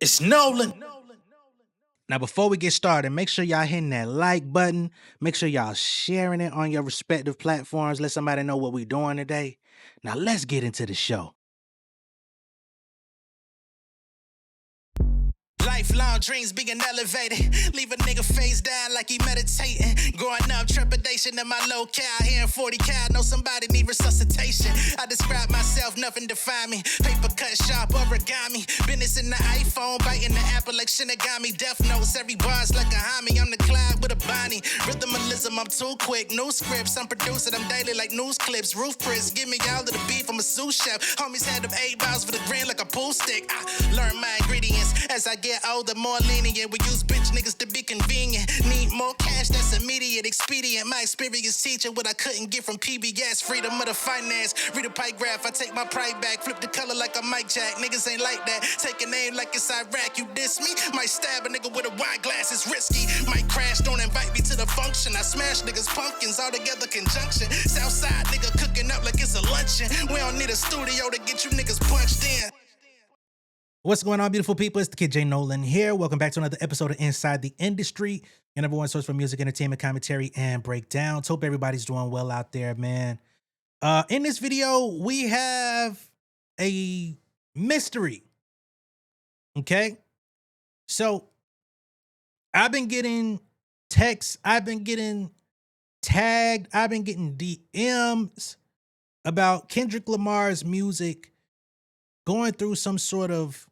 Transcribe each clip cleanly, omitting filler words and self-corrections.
It's Nolan. Now, before we get started, make sure y'all hitting that like button. Make sure y'all sharing it on your respective platforms. Let somebody know what we're doing today. Now, let's get into the show. Lifelong dreams being elevated. Leave a nigga face down like he meditating. Growing up, trepidation in my locale. Hearing 40 cal, know somebody need resuscitation. I describe myself, nothing define me. Paper cut, sharp origami. Business in the iPhone, biting the apple like Shinigami. Death notes, every bar's like a homie. I'm the Clyde with a Bonnie. Rhythmalism, I'm too quick. New scripts, I'm producing them daily like news clips. Roof Chris, give me all of the beef, I'm a sous chef. Homies had them 8 balls for the green like a pool stick. I learn my ingredients as I get older, more lenient. We use bitch niggas to be convenient. Need more cash, that's immediate, expedient. My experience teaching what I couldn't get from PBS. Freedom of the finance, read a pie graph, I take my pride back. Flip the color like a Mike Jack, niggas ain't like that. Take a name like it's Iraq, you diss me? Might stab a nigga with a wine glass, it's risky. Might crash, don't invite me to the function. I smash niggas pumpkins, all together conjunction. Southside nigga cooking up like it's a luncheon. We don't need a studio to get you niggas punched in. What's going on, beautiful people? It's the Kid J Nolan here. Welcome back to another episode of Inside the Industry, your number one source for music, entertainment, commentary, and breakdowns. Hope everybody's doing well out there, man. In this video, we have a mystery. Okay? So, I've been getting texts, I've been getting tagged, I've been getting DMs about Kendrick Lamar's music going through some sort of,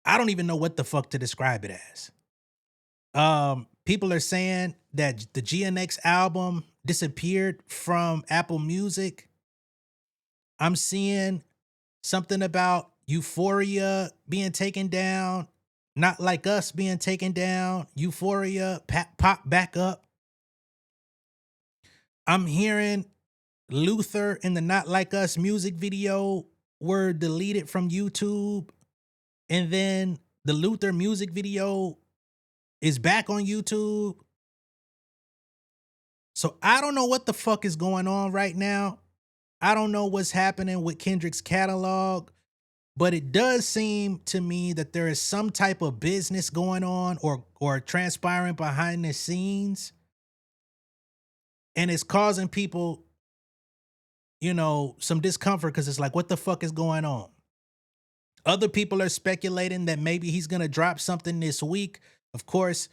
I don't even know what the fuck to describe it as. People are saying that the GNX album disappeared from Apple Music. I'm seeing something about Euphoria being taken down, Not Like Us being taken down, Euphoria pop back up. I'm hearing Luther and the Not Like Us music video were deleted from YouTube. And then the Luther music video is back on YouTube. So I don't know what the fuck is going on right now. I don't know what's happening with Kendrick's catalog, but it does seem to me that there is some type of business going on or transpiring behind the scenes. And it's causing people, some discomfort because it's like, what the fuck is going on? Other people are speculating that maybe he's going to drop something this week. Of course,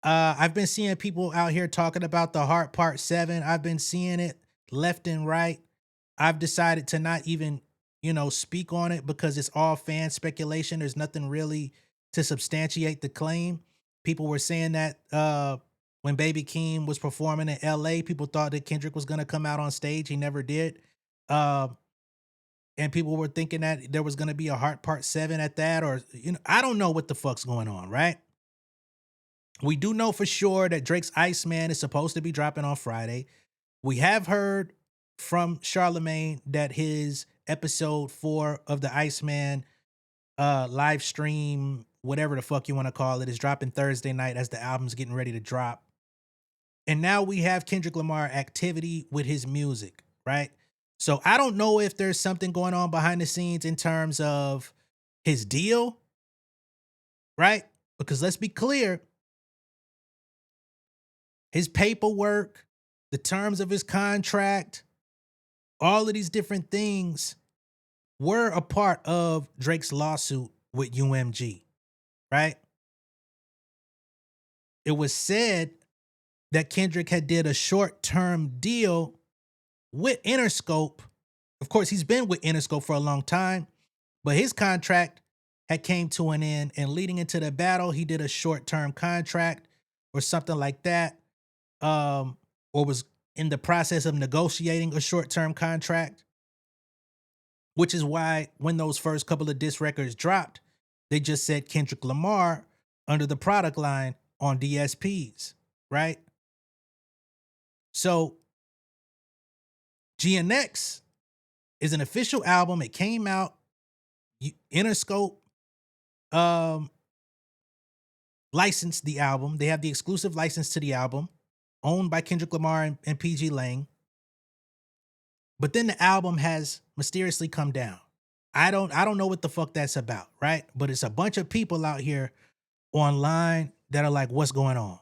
I've been seeing people out here talking about the Heart Part 7. I've been seeing it left and right. I've decided to not even, speak on it because it's all fan speculation. There's nothing really to substantiate the claim. People were saying that when Baby Keem was performing in LA, people thought that Kendrick was going to come out on stage. He never did. And people were thinking that there was going to be a Heart Part 7 at that, or, I don't know what the fuck's going on, right? We do know for sure that Drake's Iceman is supposed to be dropping on Friday. We have heard from Charlemagne that his episode 4 of the Iceman live stream, whatever the fuck you want to call it, is dropping Thursday night as the album's getting ready to drop. And now we have Kendrick Lamar activity with his music, right? So I don't know if there's something going on behind the scenes in terms of his deal, right? Because let's be clear, his paperwork, the terms of his contract, all of these different things were a part of Drake's lawsuit with UMG, right? It was said that Kendrick had did a short-term deal with Interscope. Of course, he's been with Interscope for a long time, but his contract had came to an end, and leading into the battle, he did a short-term contract or something like that, or was in the process of negotiating a short-term contract, which is why when those first couple of diss records dropped, they just said Kendrick Lamar under the product line on DSPs, right? So GNX is an official album. It came out. Interscope licensed the album. They have the exclusive license to the album, owned by Kendrick Lamar and PG Lang. But then the album has mysteriously come down. I don't know what the fuck that's about, right? But it's a bunch of people out here online that are like, what's going on?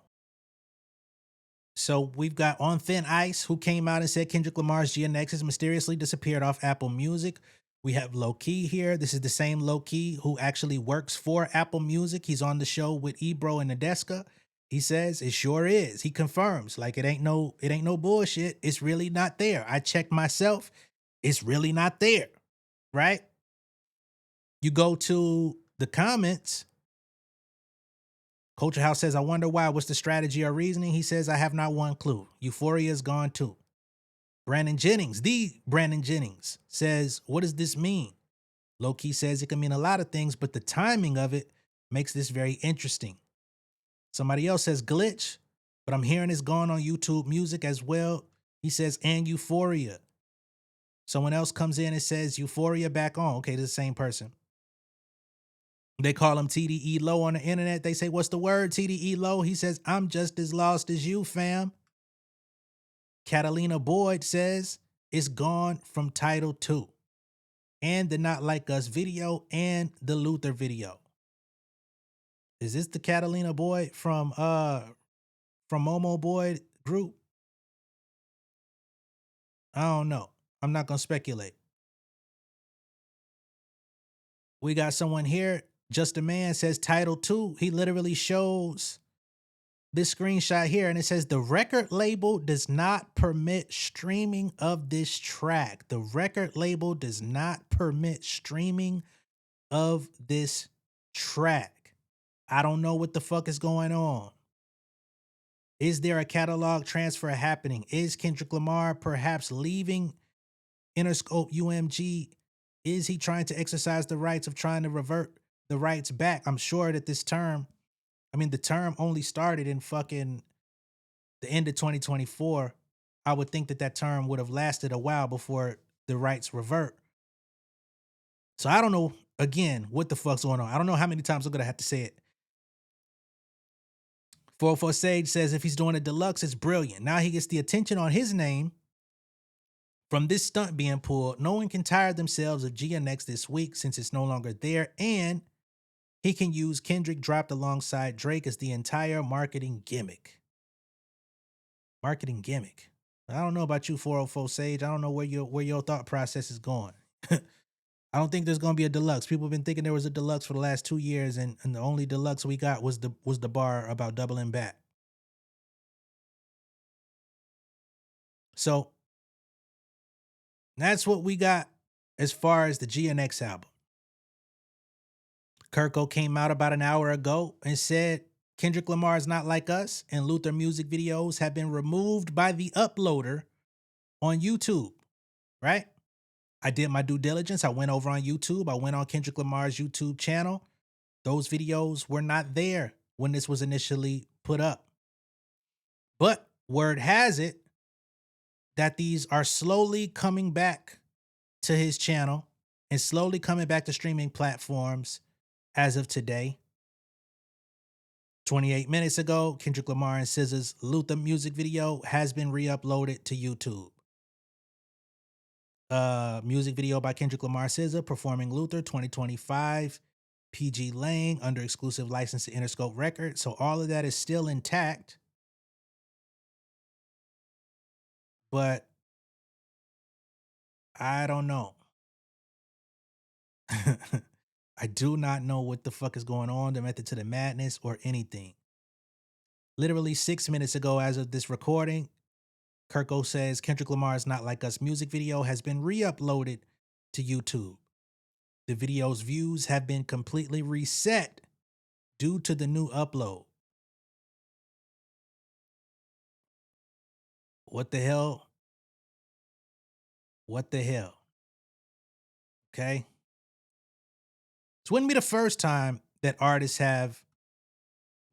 So we've got On Thin Ice, who came out and said Kendrick Lamar's GNX has mysteriously disappeared off Apple Music. We have Low Key here. This is the same Low Key who actually works for Apple Music. He's on the show with Ebro and Nadeska. He says it sure is. He confirms, like it ain't no bullshit. It's really not there. I checked myself. It's really not there. Right? You go to the comments. Culture House says, I wonder why. What's the strategy or reasoning? He says, I have not one clue. Euphoria is gone too. Brandon Jennings, the Brandon Jennings, says, what does this mean? Low-key says it can mean a lot of things, but the timing of it makes this very interesting. Somebody else says glitch, but I'm hearing it's gone on YouTube Music as well. He says, and Euphoria. Someone else comes in and says, Euphoria back on. Okay, this is the same person. They call him TDE Low on the internet. They say, what's the word, TDE Low? He says, I'm just as lost as you, fam. Catalina Boyd says, it's gone from Title 2. And the Not Like Us video and the Luther video. Is this the Catalina Boyd from Momo Boyd group? I don't know. I'm not gonna speculate. We got someone here. Just a Man says Title 2. He literally shows this screenshot here and it says the record label does not permit streaming of this track. The record label does not permit streaming of this track. I don't know what the fuck is going on. Is there a catalog transfer happening? Is Kendrick Lamar perhaps leaving Interscope UMG? Is he trying to exercise the rights of trying to revert the rights back? I'm sure that this term, the term only started in fucking the end of 2024. I would think that that term would have lasted a while before the rights revert. So I don't know, again, what the fuck's going on. I don't know how many times I'm going to have to say it. 404 Sage says if he's doing a deluxe, it's brilliant. Now he gets the attention on his name from this stunt being pulled. No one can tire themselves of GNX this week since it's no longer there. And he can use Kendrick dropped alongside Drake as the entire marketing gimmick. Marketing gimmick. I don't know about you, 404 Sage. I don't know where your thought process is going. I don't think there's gonna be a deluxe. People have been thinking there was a deluxe for the last 2 years, and the only deluxe we got was the bar about doubling back. So that's what we got as far as the GNX album. Kirko came out about an hour ago and said Kendrick Lamar is Not Like Us and Luther music videos have been removed by the uploader on YouTube, right? I did my due diligence. I went over on YouTube. I went on Kendrick Lamar's YouTube channel. Those videos were not there when this was initially put up. But word has it that these are slowly coming back to his channel and slowly coming back to streaming platforms as of today. 28 minutes ago, Kendrick Lamar and SZA's Luther music video has been re-uploaded to YouTube. Music video by Kendrick Lamar SZA performing Luther 2025 PG Lang under exclusive license to Interscope Records. So all of that is still intact. But I don't know. I do not know what the fuck is going on, the method to the madness or anything. Literally 6 minutes ago, as of this recording, Kirko says Kendrick Lamar's Not Like Us music video has been re-uploaded to YouTube. The video's views have been completely reset due to the new upload. What the hell? What the hell? Okay. This wouldn't be the first time that artists have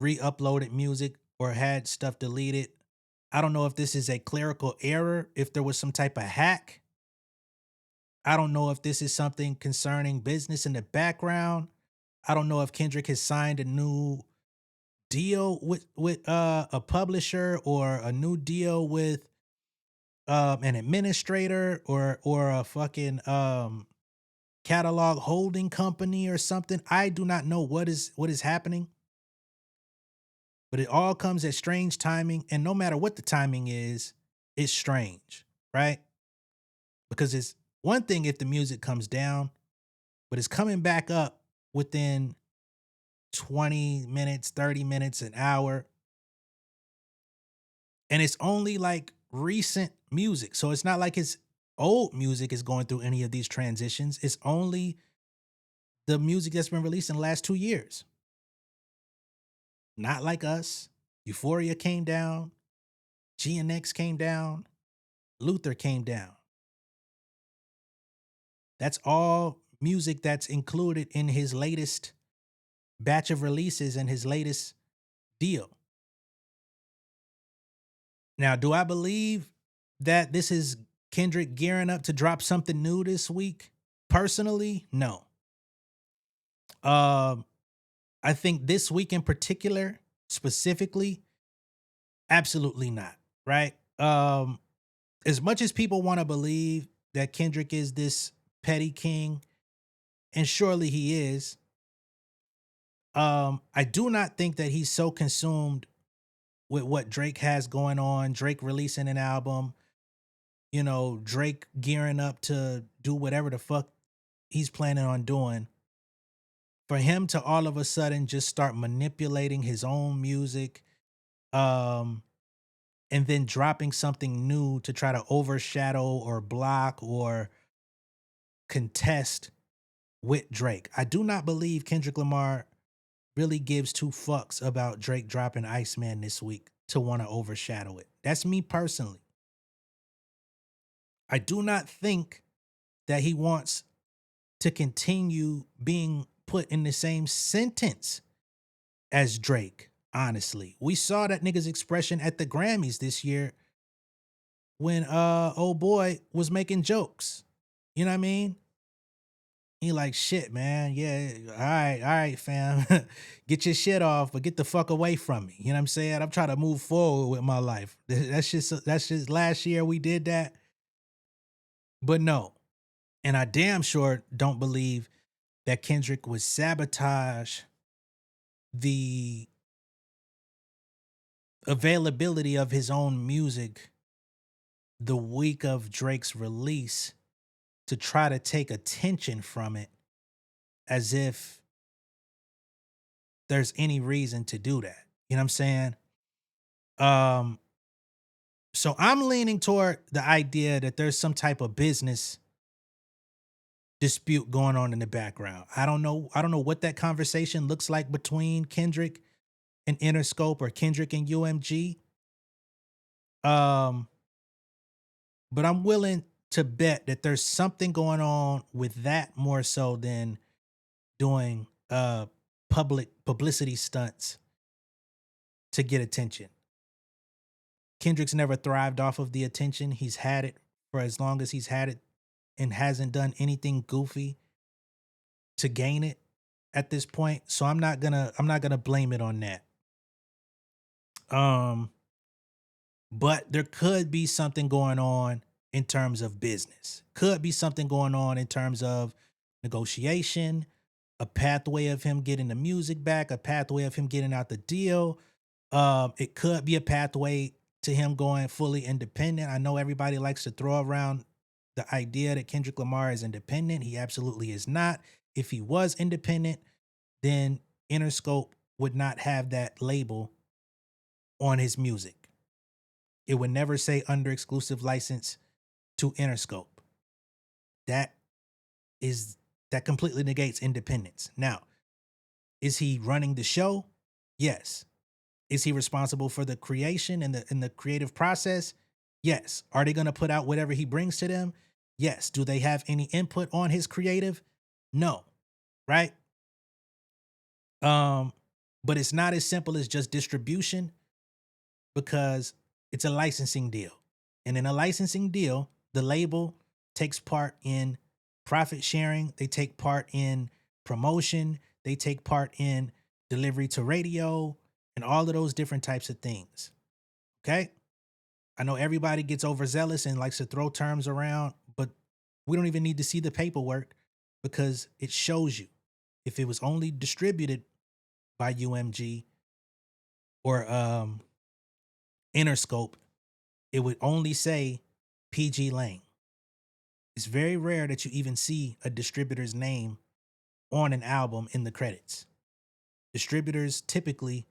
re-uploaded music or had stuff deleted. I don't know if this is a clerical error, if there was some type of hack. I don't know if this is something concerning business in the background. I don't know if Kendrick has signed a new deal with a publisher or a new deal with an administrator or a fucking catalog holding company or something. I do not know what is happening, but it all comes at strange timing. And no matter what the timing is, it's strange, right? Because it's one thing if the music comes down, but it's coming back up within 20 minutes, 30 minutes, an hour. And it's only like recent music. So it's not like it's old music is going through any of these transitions. It's only the music that's been released in the last 2 years. Not like us. Euphoria came down, GNX came down, Luther came down. That's all music that's included in his latest batch of releases and his latest deal. Now, do I believe that this is Kendrick gearing up to drop something new this week? Personally, no. Um, I think this week in particular, specifically, absolutely not. Right? As much as people want to believe that Kendrick is this petty king, and surely he is, I do not think that he's so consumed with what Drake has going on, Drake releasing an album, Drake gearing up to do whatever the fuck he's planning on doing. For him to all of a sudden just start manipulating his own music, um, and then dropping something new to try to overshadow or block or contest with Drake. I do not believe Kendrick Lamar really gives two fucks about Drake dropping Iceman this week to want to overshadow it. That's me personally. I do not think that he wants to continue being put in the same sentence as Drake, honestly. We saw that nigga's expression at the Grammys this year when old boy was making jokes. You know what I mean? He like, shit, man. Yeah, all right, fam. Get your shit off, but get the fuck away from me. You know what I'm saying? I'm trying to move forward with my life. That's just last year we did that. But no. And I damn sure don't believe that Kendrick would sabotage the availability of his own music the week of Drake's release to try to take attention from it as if there's any reason to do that. You know what I'm saying? Um, so I'm leaning toward the idea that there's some type of business dispute going on in the background. I don't know. I don't know what that conversation looks like between Kendrick and Interscope or Kendrick and UMG. Um, but I'm willing to bet that there's something going on with that more so than doing public publicity stunts to get attention. Kendrick's never thrived off of the attention. He's had it for as long as he's had it and hasn't done anything goofy to gain it at this point. So I'm not gonna blame it on that. Um, but there could be something going on in terms of business. Could be something going on in terms of negotiation, a pathway of him getting the music back, a pathway of him getting out the deal. It could be a pathway to him going fully independent. I know everybody likes to throw around the idea that Kendrick Lamar is independent. He absolutely is not. If he was independent, then Interscope would not have that label on his music. It would never say under exclusive license to Interscope. That is that completely negates independence. Now, is he running the show? Yes. Is he responsible for the creation and the creative process? Yes. Are they going to put out whatever he brings to them? Yes. Do they have any input on his creative? No. Right? But it's not as simple as just distribution because it's a licensing deal. And in a licensing deal, the label takes part in profit sharing, they take part in promotion, they take part in delivery to radio, and all of those different types of things. Okay? I know everybody gets overzealous and likes to throw terms around, but we don't even need to see the paperwork. because it shows you. If it was only distributed by UMG or Interscope, it would only say PG Lang. It's very rare that you even see a distributor's name on an album in the credits. Distributors typically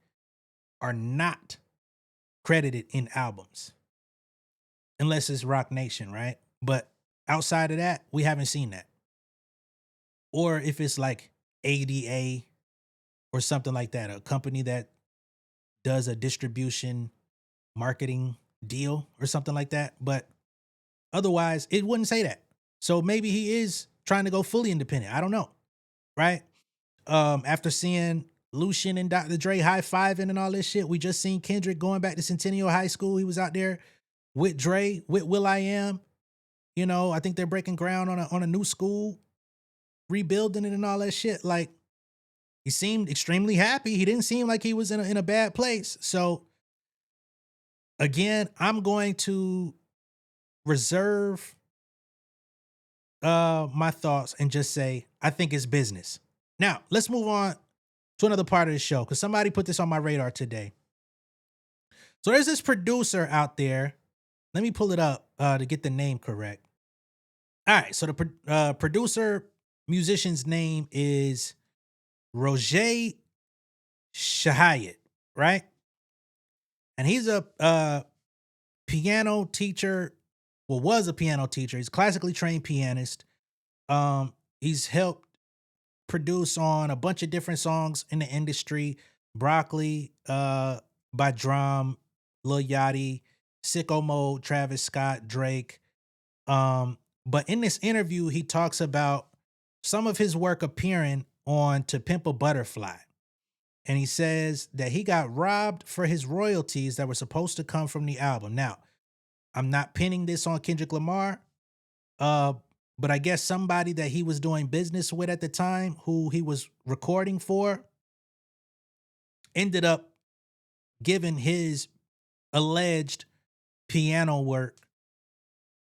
are not credited in albums unless it's Rock Nation, right? But outside of that, we haven't seen that. Or if it's like ADA or something like that, a company that does a distribution marketing deal or something like that. But otherwise, it wouldn't say that. So maybe he is trying to go fully independent. I don't know, right? After seeing Lucian and Dr. Dre high-fiving and all this shit, we just seen Kendrick going back to Centennial High School. He was out there with Dre, with will.i.am. You know, I think they're breaking ground on a new school, rebuilding it and all that shit. Like, he seemed extremely happy. He didn't seem like he was in a bad place. So, again, I'm going to reserve my thoughts and just say I think it's business. Now, let's move on to another part of the show because somebody put this on my radar today. So there's this producer out there. Let me pull it up to get the name correct. All right, so the producer musician's name is Roger Shahayat, right? And he's a piano teacher. Well, was a piano teacher. He's a classically trained pianist. He's helped produce on a bunch of different songs in the industry. Broccoli by Drum, Lil Yachty, Sicko Mode, Travis Scott, Drake. But in this interview, he talks about some of his work appearing on To Pimp a Butterfly. And he says that he got robbed for his royalties that were supposed to come from the album. Now, I'm not pinning this on Kendrick Lamar, but I guess somebody that he was doing business with at the time, who he was recording for, ended up giving his alleged piano work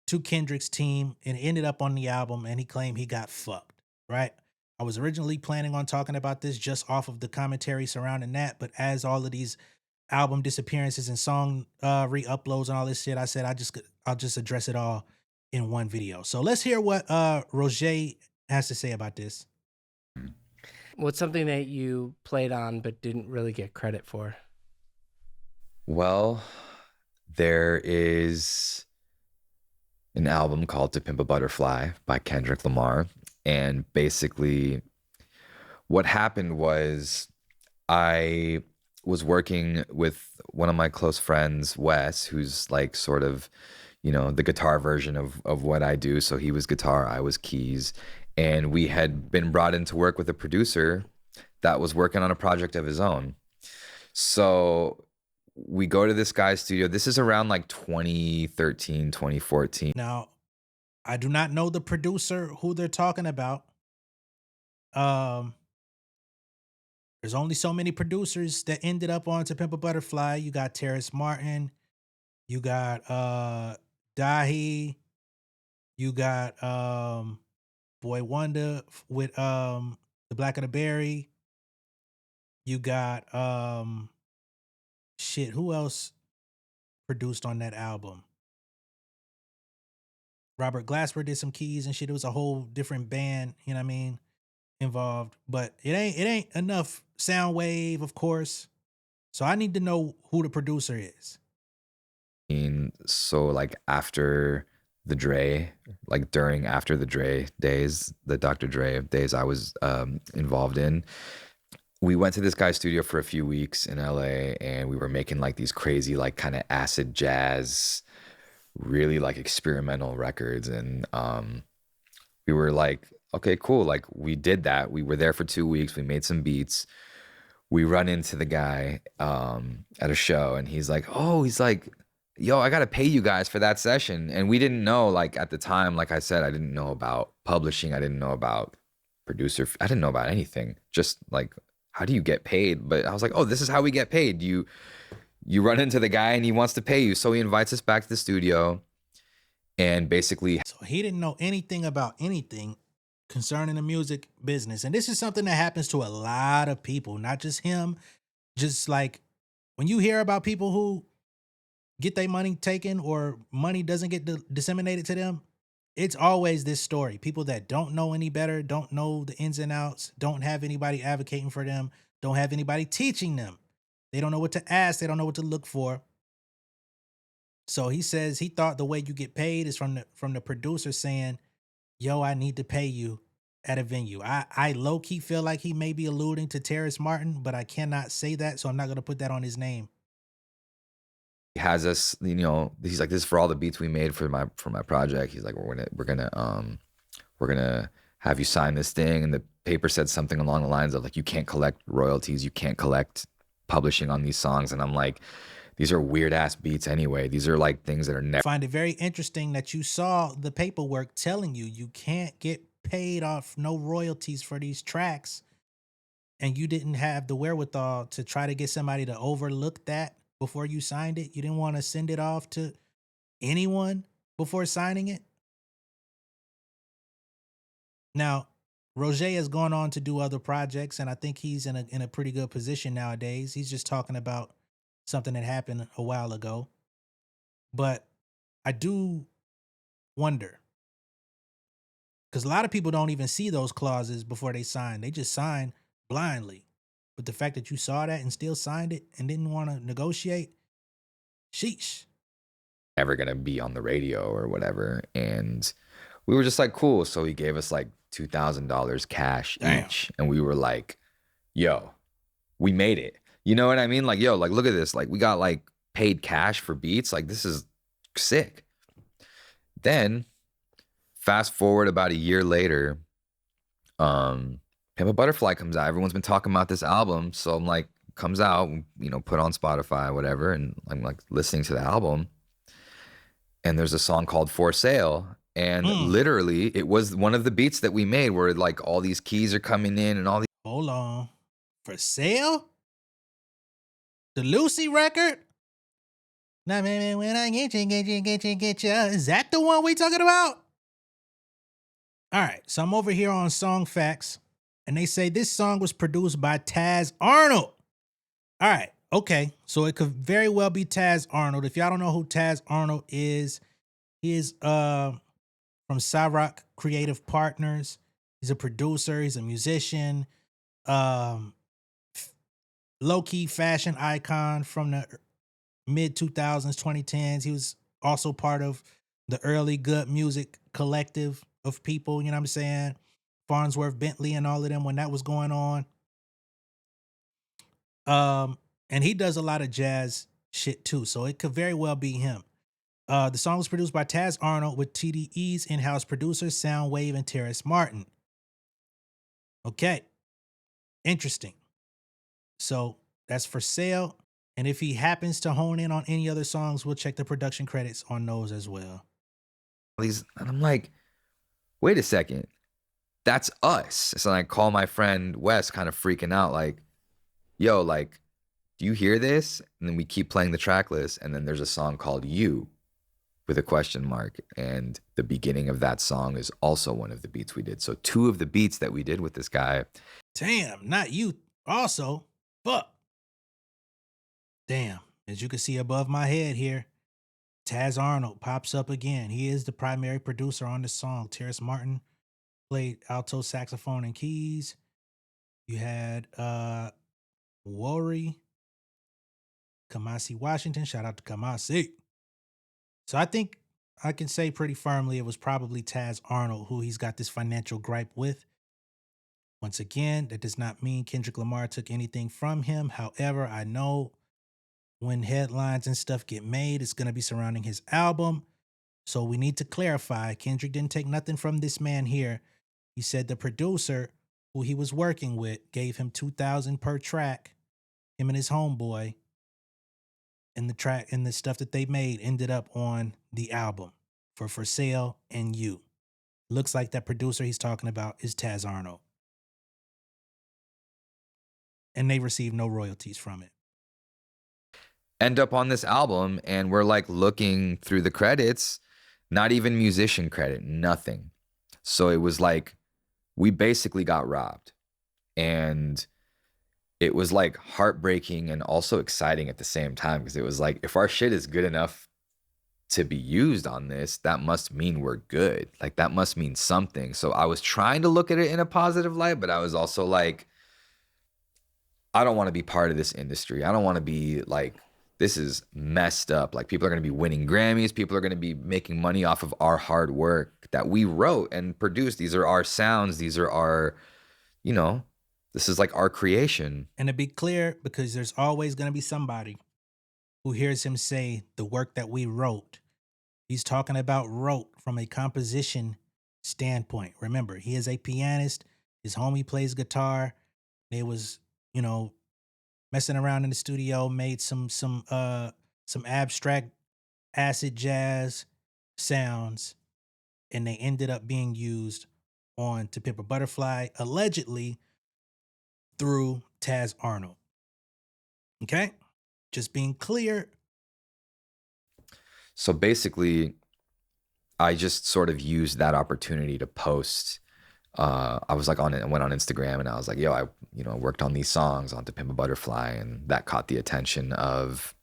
to Kendrick's team and ended up on the album, and he claimed he got fucked, right? I was originally planning on talking about this just off of the commentary surrounding that, but as all of these album disappearances and song re-uploads and all this shit, I said I'll just address it all in one video. So let's hear what Roger has to say about this. What's something that you played on but didn't really get credit for? Well, there is an album called To Pimp a Butterfly by Kendrick Lamar. And basically what happened was I was working with one of my close friends, Wes, who's like sort of, you know, the guitar version of what I do. So he was guitar, I was keys. And we had been brought in to work with a producer that was working on a project of his own. So we go to this guy's studio. This is around like 2013, 2014. Now, I do not know the producer who they're talking about. There's only so many producers that ended up on To Pimp a Butterfly. You got Terrace Martin, you got Dahi, you got Boy Wonder with The Black of the Berry. You got who else produced on that album? Robert Glasper did some keys and shit. It was a whole different band, you know what I mean, involved. But it ain't enough. Soundwave, of course. So I need to know who the producer is. So like after the Dre, after the Dre days, the Dr. Dre days I was involved in, we went to this guy's studio for a few weeks in LA and we were making like these crazy, like kind of acid jazz, really like experimental records. And we were like, okay, cool. Like we did that. We were there for 2 weeks. We made some beats. We run into the guy at a show and he's like, yo, I got to pay you guys for that session. And we didn't know, like at the time, like I said, I didn't know about publishing. I didn't know about producer. I didn't know about anything. Just like, how do you get paid? But I was like, oh, this is how we get paid. You run into the guy and he wants to pay you. So he invites us back to the studio and basically. So he didn't know anything about anything concerning the music business. And this is something that happens to a lot of people, not just him. Just like when you hear about people who get their money taken or money doesn't get disseminated to them, it's always this story. People that don't know any better, don't know the ins and outs, don't have anybody advocating for them, don't have anybody teaching them. They don't know what to ask, they don't know what to look for. So he says he thought the way you get paid is from the producer saying, yo, I need to pay you at a venue. I low-key feel like he may be alluding to Terrace Martin, but I cannot say that, so I'm not gonna put that on his name. He has us, you know, he's like, this is for all the beats we made for my project. He's like, we're gonna have you sign this thing. And the paper said something along the lines of like, you can't collect royalties, you can't collect publishing on these songs. And I'm like, these are weird ass beats anyway. These are like things that are never. I find it very interesting that you saw the paperwork telling you can't get paid off no royalties for these tracks, and you didn't have the wherewithal to try to get somebody to overlook that before you signed it. You didn't want to send it off to anyone before signing it. Now, Roger has gone on to do other projects, and I think he's in a pretty good position nowadays. He's just talking about something that happened a while ago. But I do wonder, because a lot of people don't even see those clauses before they sign. They just sign blindly. But the fact that you saw that and still signed it and didn't want to negotiate, sheesh. Ever gonna be on the radio or whatever. And we were just like, cool. So he gave us like $2,000 cash each. And we were like, yo, we made it. You know what I mean? Like, yo, like, look at this. Like, we got like paid cash for beats. Like, this is sick. Then fast forward about a year later, Pimp a Butterfly comes out. Everyone's been talking about this album. So I'm like, comes out, you know, put on Spotify, whatever. And I'm like listening to the album. And there's a song called For Sale. And literally it was one of the beats that we made where like all these keys are coming in and all these. Hold on. For Sale? The Lucy record? Now, baby, when I get you. Is that the one we talking about? All right. So I'm over here on Song Facts, and they say this song was produced by Taz Arnold. All right. Okay. So it could very well be Taz Arnold. If y'all don't know who Taz Arnold is, he is from Cyrock Creative Partners. He's a producer. He's a musician. Low-key fashion icon from the mid-2000s, 2010s. He was also part of the early good music collective of people, you know what I'm saying? Farnsworth, Bentley, and all of them when that was going on. And he does a lot of jazz shit too, so it could very well be him. The song was produced by Taz Arnold with TDE's in-house producers, Soundwave and Terrace Martin. Okay. Interesting. So that's For Sale. And if he happens to hone in on any other songs, we'll check the production credits on those as well. And I'm like, wait a second. That's us. So I call my friend Wes, kind of freaking out, like, yo, like, do you hear this? And then we keep playing the track list. And then there's a song called You with a question mark. And the beginning of that song is also one of the beats we did. So 2 of the beats that we did with this guy. Damn, not you also. Fuck. Damn. As you can see above my head here, Taz Arnold pops up again. He is the primary producer on the song. Terrace Martin played alto saxophone and keys. You had Worry, Kamasi Washington. Shout out to Kamasi. So I think I can say pretty firmly it was probably Taz Arnold who he's got this financial gripe with. Once again, that does not mean Kendrick Lamar took anything from him. However, I know when headlines and stuff get made, it's going to be surrounding his album. So we need to clarify. Kendrick didn't take nothing from this man here. He said the producer who he was working with gave him $2,000 per track, him and his homeboy. And the track and the stuff that they made ended up on the album For Sale and You. Looks like that producer he's talking about is Taz Arnold. And they received no royalties from it. End up on this album, and we're like looking through the credits, not even musician credit, nothing. So it was like we basically got robbed. And it was like heartbreaking and also exciting at the same time, because it was like, if our shit is good enough to be used on this, that must mean we're good. Like, that must mean something. So I was trying to look at it in a positive light, but I was also like, I don't want to be part of this industry. I don't want to be like, this is messed up. Like, people are going to be winning Grammys. People are going to be making money off of our hard work that we wrote and produced. These are our sounds. These are our, you know, this is like our creation. And to be clear, because there's always going to be somebody who hears him say the work that we wrote. He's talking about wrote from a composition standpoint. Remember, he is a pianist. His homie plays guitar. They was, you know, messing around in the studio, made some abstract acid jazz sounds, and they ended up being used on To Pimp a Butterfly, allegedly through Taz Arnold. Okay? Just being clear. So basically, I just sort of used that opportunity to post. I was like I went on Instagram and I was like, yo, I worked on these songs on To Pimp a Butterfly, and that caught the attention of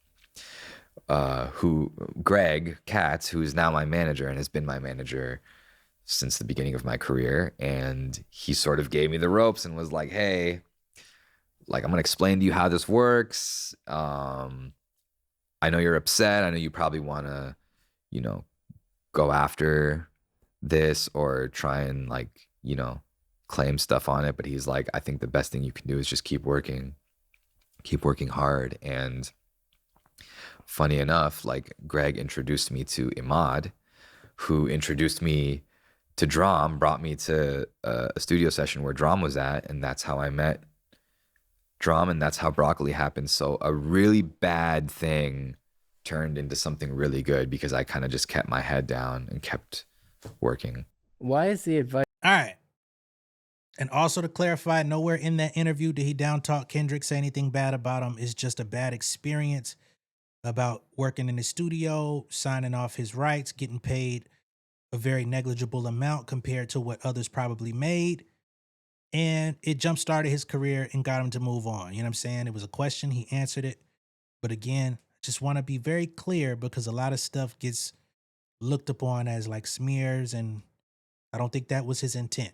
Greg Katz, who is now my manager and has been my manager since the beginning of my career. And he sort of gave me the ropes and was like, hey, like, I'm gonna explain to you how this works. I know you're upset. I know you probably wanna, go after this or try and claim stuff on it. But he's like, I think the best thing you can do is just keep working hard. And funny enough, like, Greg introduced me to Imad, who introduced me to Drum, brought me to a studio session where Drum was at. And that's how I met Drum, and that's how Broccoli happened. So a really bad thing turned into something really good because I kind of just kept my head down and kept working. Why is the advice? All right. And also to clarify, nowhere in that interview did he down talk Kendrick, say anything bad about him. It's just a bad experience about working in the studio, signing off his rights, getting paid a very negligible amount compared to what others probably made. And it jump-started his career and got him to move on. You know what I'm saying? It was a question. He answered it. But again, I just want to be very clear, because a lot of stuff gets looked upon as like smears, and I don't think that was his intent.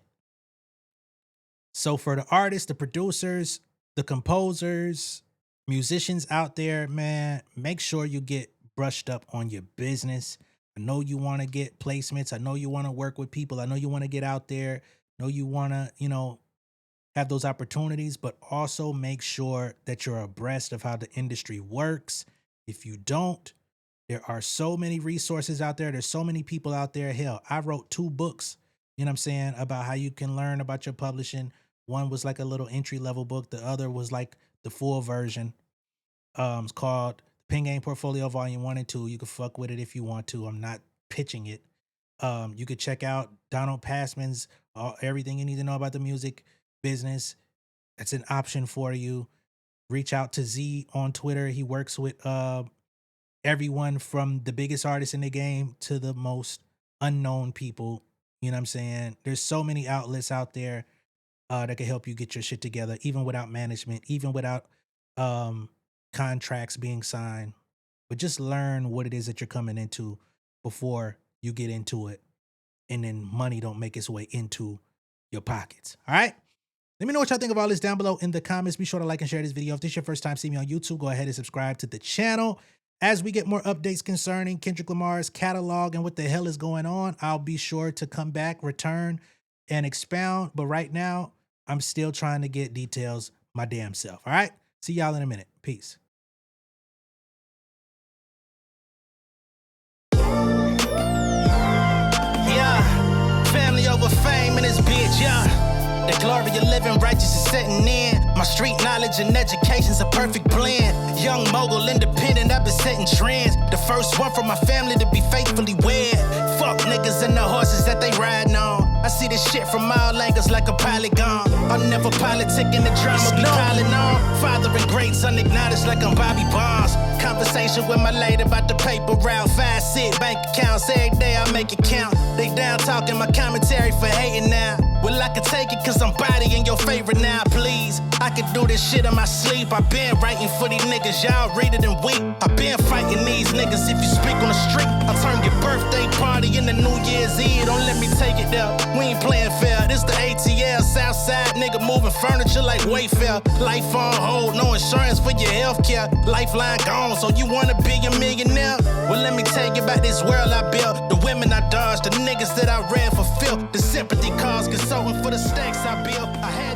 So for the artists, the producers, the composers, musicians out there, man, make sure you get brushed up on your business. I know you want to get placements. I know you want to work with people. I know you want to get out there. I know you want to, have those opportunities, but also make sure that you're abreast of how the industry works. If you don't, there are so many resources out there. There's so many people out there. Hell, I wrote 2 books, you know what I'm saying, about how you can learn about your publishing. One was like a little entry-level book. The other was like the full version. It's called Pen Game Portfolio Volume 1 and 2. You can fuck with it if you want to. I'm not pitching it. You could check out Donald Passman's Everything You Need to Know About the Music Business. That's an option for you. Reach out to Z on Twitter. He works with everyone from the biggest artists in the game to the most unknown people. You know what I'm saying? There's so many outlets out there that can help you get your shit together, even without management, even without contracts being signed. But just learn what it is that you're coming into before you get into it, and then money don't make its way into your pockets. All right? Let me know what y'all think of all this down below in the comments. Be sure to like and share this video. If this is your first time seeing me on YouTube, go ahead and subscribe to the channel. As we get more updates concerning Kendrick Lamar's catalog and what the hell is going on, I'll be sure to come back, return, and expound. But right now, I'm still trying to get details my damn self. All right? See y'all in a minute. Peace. Yeah, family over fame in this bitch, yeah. The glory of living righteous is setting in. My street knowledge and education's a perfect blend. Young mogul, independent, I've been setting trends. The first one from my family to be faithfully wed. Fuck niggas and the horses that they riding on. I see this shit from all angles like a polygon. I'm never politicking, the drama be piling on. Father and greats unacknowledged like I'm Bobby Bonds. Conversation with my lady about the paper route. 5-6 bank accounts, every day I make it count. They down talking my commentary for hating now. Well, I can take it cause I'm bodying your favorite now, please. I could do this shit in my sleep. I been writing for these niggas, y'all read it and weep. I been fighting these niggas if you speak on the street. I'll turn your birthday party into New Year's Eve. Don't let me take it there. We ain't playing fair. This the ATL, Southside nigga moving furniture like Wayfair. Life on hold, no insurance for your healthcare. Lifeline gone, so you wanna be a millionaire? Well, let me tell you about this world I built. The women I dodged, the niggas that I read for filth. The sympathy cause consulting for the stacks I built. I had